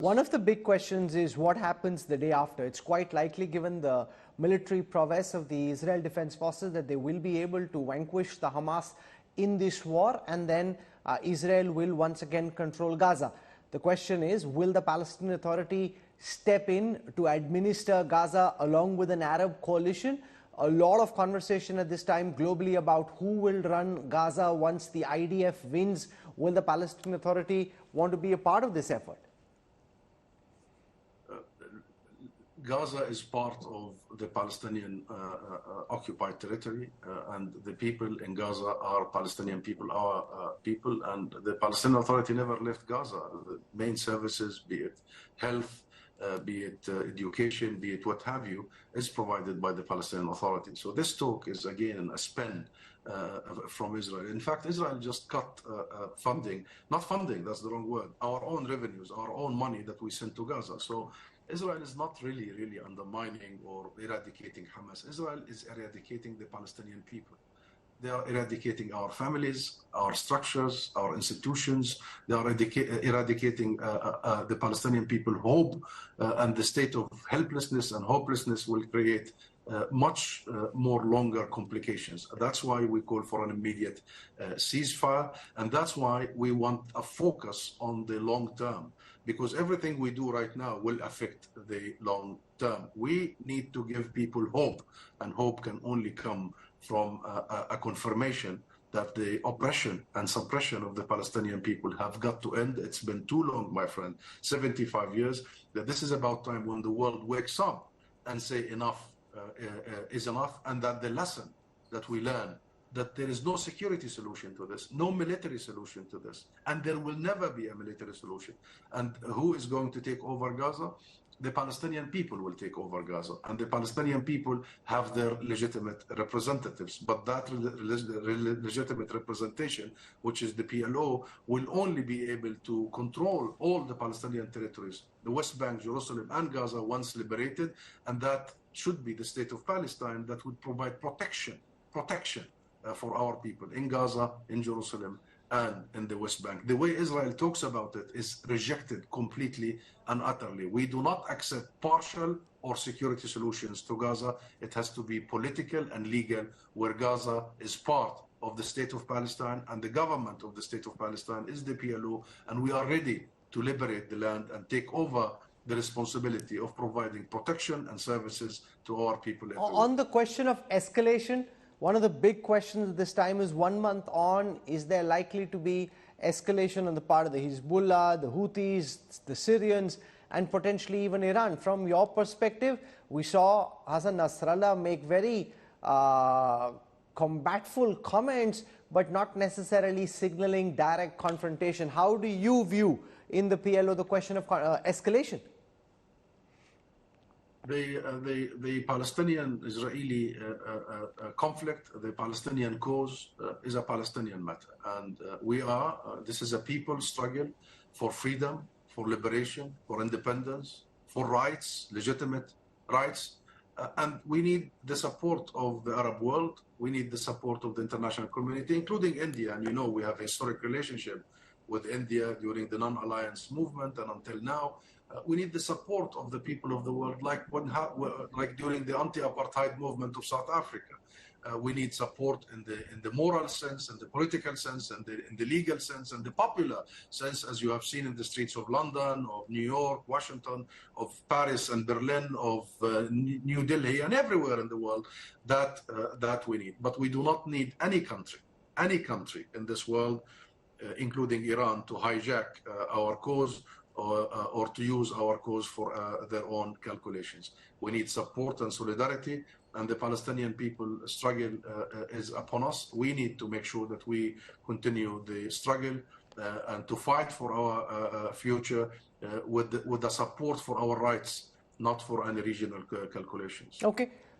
One of the big questions is what happens the day after. It's quite likely, given the military prowess of the Israel Defense Forces, that they will be able to vanquish the Hamas in this war, and then Israel will once again control Gaza. The question is, will the Palestinian Authority step in to administer Gaza along with an Arab coalition? A lot of conversation at this time globally about who will run Gaza once the IDF wins. Will the Palestinian Authority want to be a part of this effort? Gaza is part of the Palestinian occupied territory, and the people in Gaza are Palestinian people, our people, and the Palestinian Authority never left Gaza. The main services, be it health, be it education, be it what have you, is provided by the Palestinian Authority. So this talk is again a spend from Israel. In fact, Israel just cut funding, not funding, that's the wrong word, our own revenues, our own money that we send to Gaza. So Israel is not really undermining or eradicating Hamas. Israel is eradicating the Palestinian people. They are eradicating our families, our structures, our institutions. They are eradicating the Palestinian people's hope, and the state of helplessness and hopelessness will create much more longer complications. That's why we call for an immediate ceasefire, and that's why we want a focus on the long term, because everything we do right now will affect the long term. We need to give people hope, and hope can only come from a confirmation that the oppression and suppression of the Palestinian people have got to end. It's been too long, my friend, 75 years, that this is about time when the world wakes up and say enough is enough, and that the lesson that we learn, that there is no security solution to this, no military solution to this, and there will never be a military solution. And who is going to take over Gaza? The Palestinian people will take over Gaza, and the Palestinian people have their legitimate representatives. But that legitimate representation, which is the PLO, will only be able to control all the Palestinian territories, the West Bank, Jerusalem, and Gaza once liberated, and that should be the state of Palestine that would provide protection for our people in Gaza, in Jerusalem, and in the West Bank. The way Israel talks about it is rejected completely and utterly. We do not accept partial or security solutions to Gaza. It has to be political and legal, where Gaza is part of the state of Palestine, and the government of the state of Palestine is the PLO, and we are ready to liberate the land and take over the responsibility of providing protection and services to our people everywhere. On the question of escalation, one of the big questions this time is, 1 month on, is there likely to be escalation on the part of the Hezbollah, the Houthis, the Syrians, and potentially even Iran? From your perspective, we saw Hassan Nasrallah make very combatful comments, but not necessarily signaling direct confrontation. How do you view in the PLO the question of escalation? The Palestinian-Israeli conflict, the Palestinian cause is a Palestinian matter. And this is a people struggle for freedom, for liberation, for independence, for rights, legitimate rights. And we need the support of the Arab world. We need the support of the international community, including India. And you know, we have a historic relationship with India during the non-alliance movement and until now. We need the support of the people of the world, like during the anti-apartheid movement of South Africa. We need support in the moral sense, and the political sense, and in the legal sense, and the popular sense, as you have seen in the streets of London, of New York, Washington, of Paris and Berlin, of New Delhi, and everywhere in the world that we need. But we do not need any country in this world, including Iran, to hijack our cause or to use our cause for their own calculations. We need support and solidarity, and the Palestinian people struggle is upon us. We need to make sure that we continue the struggle and to fight for our future with the support for our rights, not for any regional calculations. Okay.